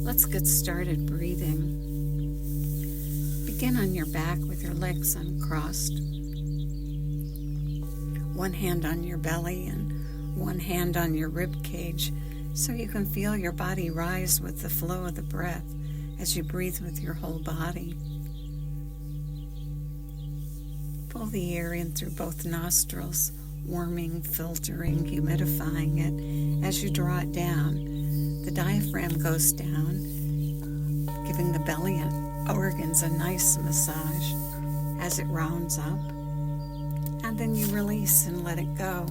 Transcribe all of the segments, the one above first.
Let's get started breathing. Begin on your back with your legs uncrossed. One hand on your belly and one hand on your rib cage so you can feel your body rise with the flow of the breath as you breathe with your whole body. Pull the air in through both nostrils, warming, filtering, humidifying it. As you draw it down, the diaphragm goes down, giving the belly organs a nice massage as it rounds up. And then you release and let it go,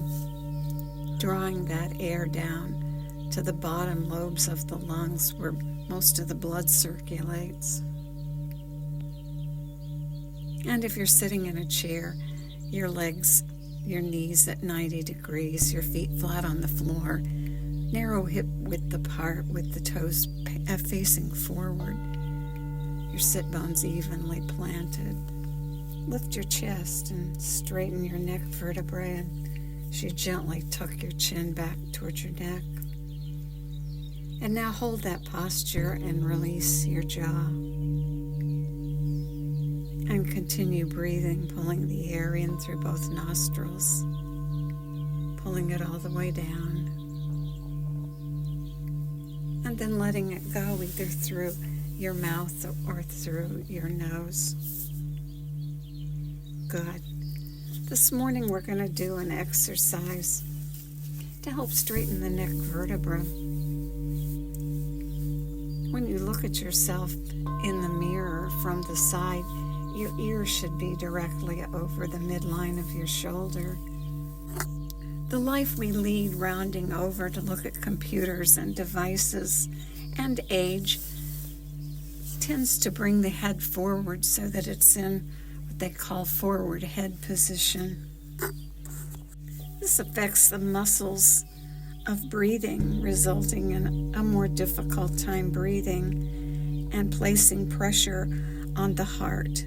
drawing that air down to the bottom lobes of the lungs where most of the blood circulates. And if you're sitting in a chair, your legs, your knees at 90 degrees, your feet flat on the floor, narrow hip width apart with the toes facing forward, your sit bones evenly planted. Lift your chest and straighten your neck vertebrae as you gently tuck your chin back towards your neck. And now hold that posture and release your jaw. And continue breathing, pulling the air in through both nostrils, pulling it all the way down. And then letting it go either through your mouth or through your nose. Good. This morning we're going to do an exercise to help straighten the neck vertebra. When you look at yourself in the mirror from the side, your ear should be directly over the midline of your shoulder. The life we lead rounding over to look at computers and devices and age tends to bring the head forward so that it's in what they call forward head position. This affects the muscles of breathing, resulting in a more difficult time breathing and placing pressure on the heart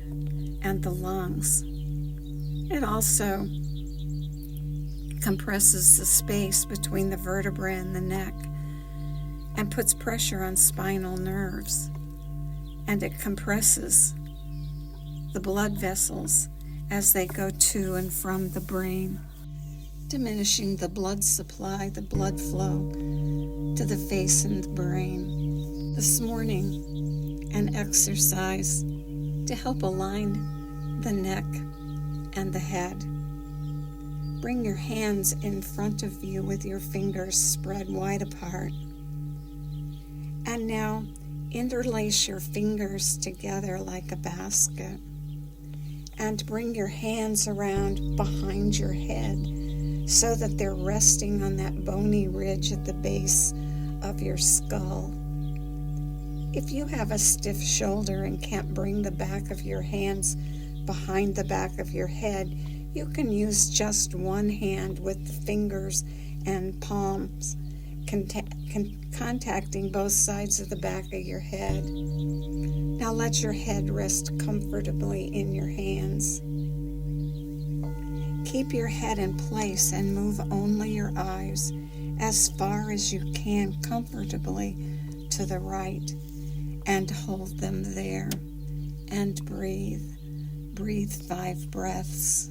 and the lungs. It also compresses the space between the vertebrae and the neck and puts pressure on spinal nerves. And it compresses the blood vessels as they go to and from the brain, diminishing the blood supply, the blood flow to the face and the brain. This morning, an exercise to help align the neck and the head. Bring your hands in front of you with your fingers spread wide apart. And now interlace your fingers together like a basket and bring your hands around behind your head so that they're resting on that bony ridge at the base of your skull. If you have a stiff shoulder and can't bring the back of your hands behind the back of your head, you can use just one hand with the fingers and palms contacting both sides of the back of your head. Now let your head rest comfortably in your hands. Keep your head in place and move only your eyes as far as you can comfortably to the right, and hold them there and breathe. Breathe 5 breaths.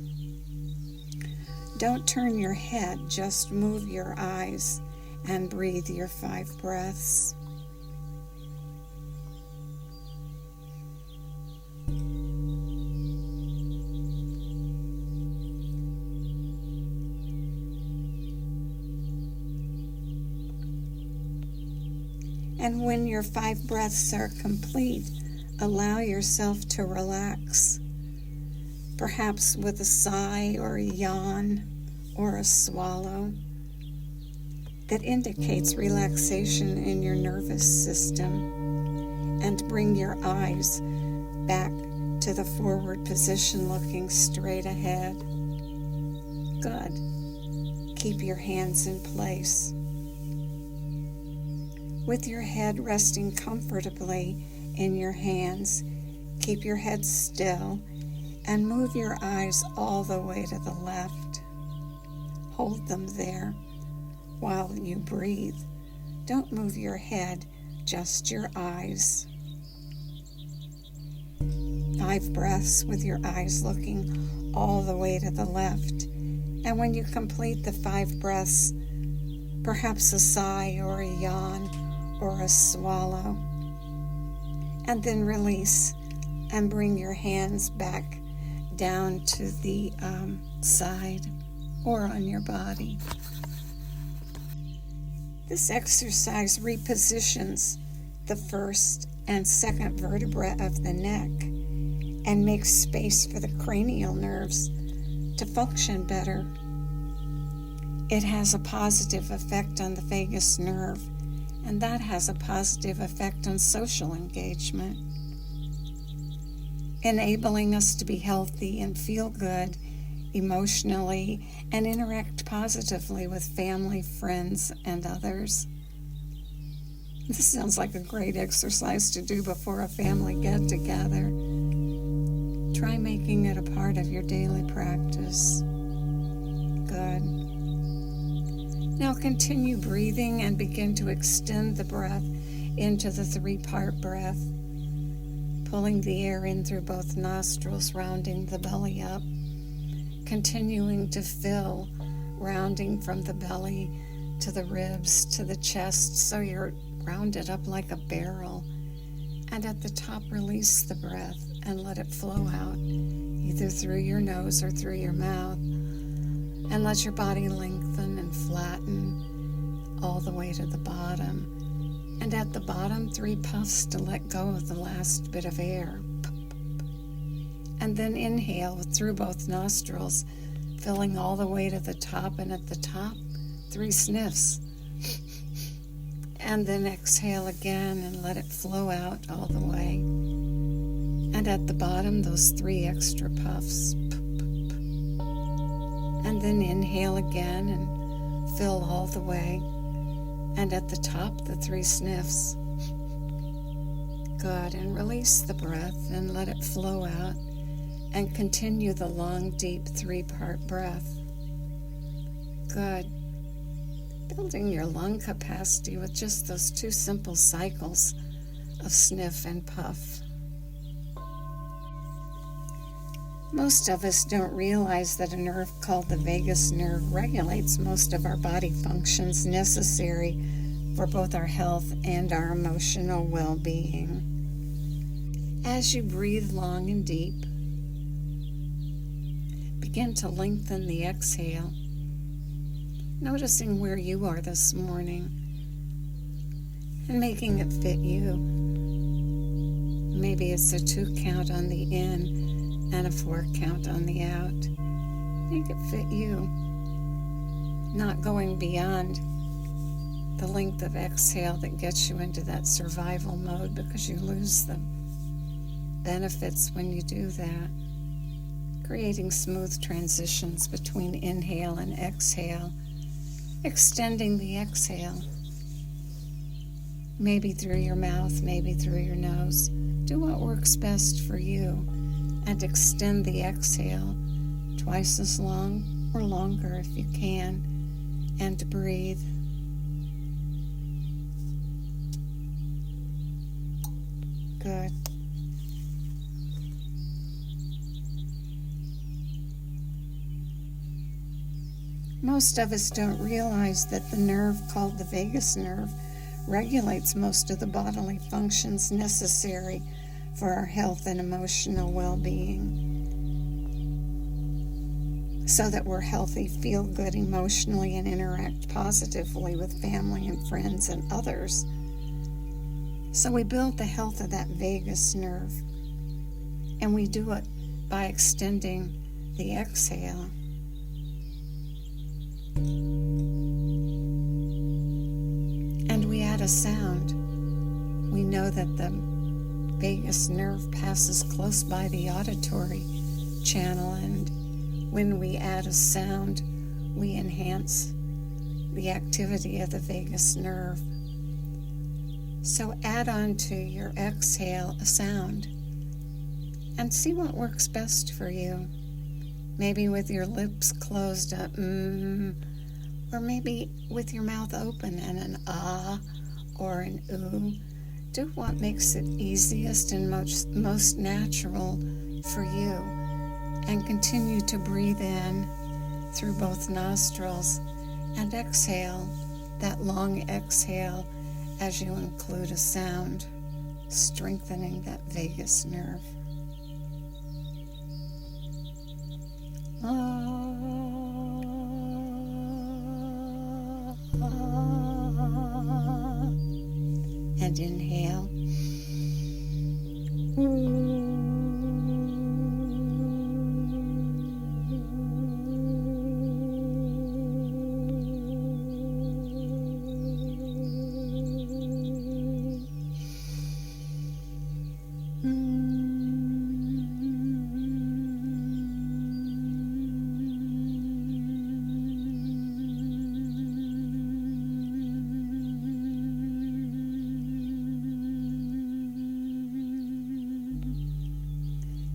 Don't turn your head, just move your eyes and breathe your 5 breaths. And when your 5 breaths are complete, allow yourself to relax, perhaps with a sigh or a yawn or a swallow that indicates relaxation in your nervous system, and bring your eyes back to the forward position looking straight ahead. Good. Keep your hands in place. With your head resting comfortably in your hands, keep your head still and move your eyes all the way to the left. Hold them there while you breathe. Don't move your head, just your eyes. 5 breaths with your eyes looking all the way to the left. And when you complete the 5 breaths, perhaps a sigh or a yawn or a swallow. And then release and bring your hands back down to the side or on your body. This exercise repositions the first and second vertebra of the neck and makes space for the cranial nerves to function better. It has a positive effect on the vagus nerve, and that has a positive effect on social engagement, enabling us to be healthy and feel good emotionally and interact positively with family, friends, and others. This sounds like a great exercise to do before a family get-together. Try making it a part of your daily practice. Good. Now continue breathing and begin to extend the breath into the 3-part breath, pulling the air in through both nostrils, rounding the belly up, continuing to fill, rounding from the belly to the ribs to the chest, so you're rounded up like a barrel. And at the top, release the breath and let it flow out, either through your nose or through your mouth. And let your body lengthen and flatten all the way to the bottom. And at the bottom, 3 puffs to let go of the last bit of air. And then inhale through both nostrils, filling all the way to the top. And at the top, 3 sniffs. And then exhale again and let it flow out all the way. And at the bottom, those 3 extra puffs. And then inhale again and fill all the way. And at the top, the 3 sniffs. Good. And release the breath and let it flow out. And continue the long, deep 3-part breath. Good. Building your lung capacity with just those 2 simple cycles of sniff and puff. Most of us don't realize that a nerve called the vagus nerve regulates most of our body functions necessary for both our health and our emotional well-being. As you breathe long and deep, begin to lengthen the exhale, noticing where you are this morning and making it fit you. Maybe it's a 2 count on the in and a 4 count on the out. Make it fit you, not going beyond the length of exhale that gets you into that survival mode, because you lose the benefits when you do that. Creating smooth transitions between inhale and exhale, extending the exhale, maybe through your mouth, maybe through your nose. Do what works best for you, and extend the exhale twice as long or longer if you can, and breathe. Good. Most of us don't realize that the nerve called the vagus nerve regulates most of the bodily functions necessary for our health and emotional well-being, so that we're healthy, feel good emotionally, and interact positively with family and friends and others. So we build the health of that vagus nerve, and we do it by extending the exhale. And we add a sound. We know that the vagus nerve passes close by the auditory channel, and when we add a sound, we enhance the activity of the vagus nerve. So add on to your exhale a sound and see what works best for you. Maybe with your lips closed up, or maybe with your mouth open and an ah or an ooh. Do what makes it easiest and most natural for you, and continue to breathe in through both nostrils and exhale, that long exhale, as you include a sound, strengthening that vagus nerve. And inhale.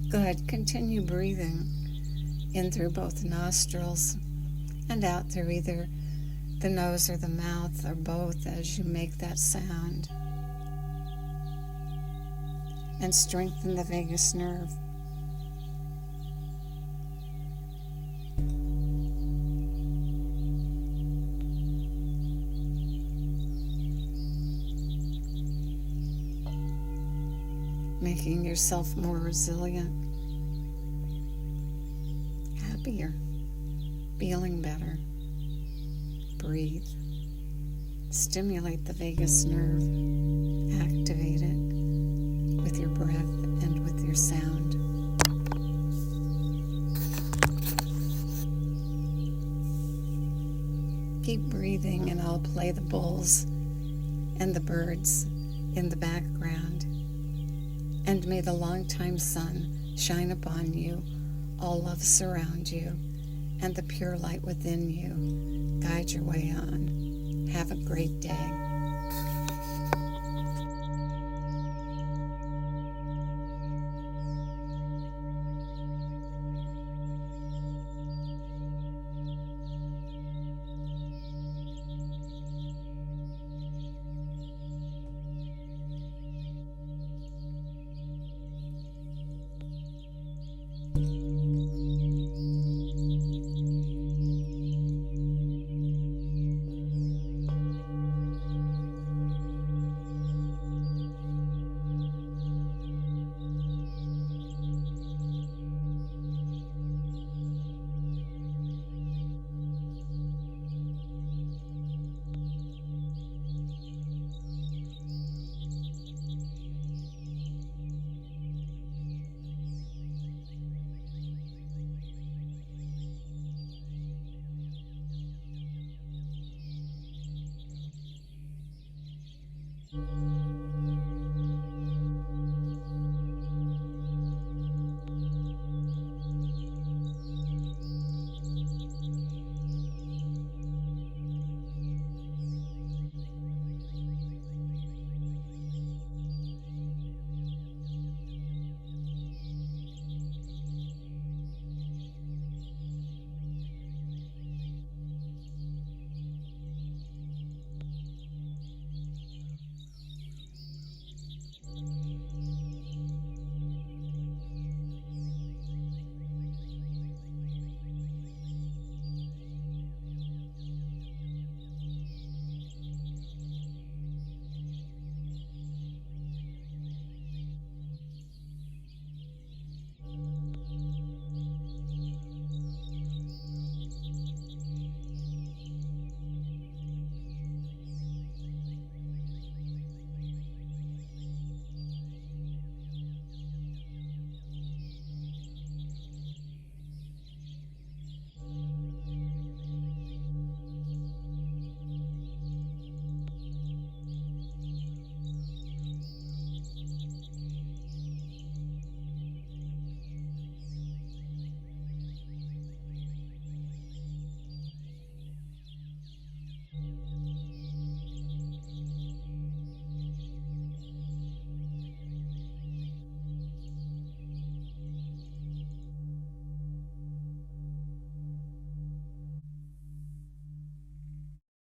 Good. Continue breathing in through both nostrils and out through either the nose or the mouth or both as you make that sound. And strengthen the vagus nerve. Making yourself more resilient, happier, feeling better. Breathe. Stimulate the vagus nerve. Activate it with your breath and with your sound. Keep breathing, and I'll play the bulls and the birds in the background. And may the longtime sun shine upon you, all love surround you, and the pure light within you guide your way on. Have a great day.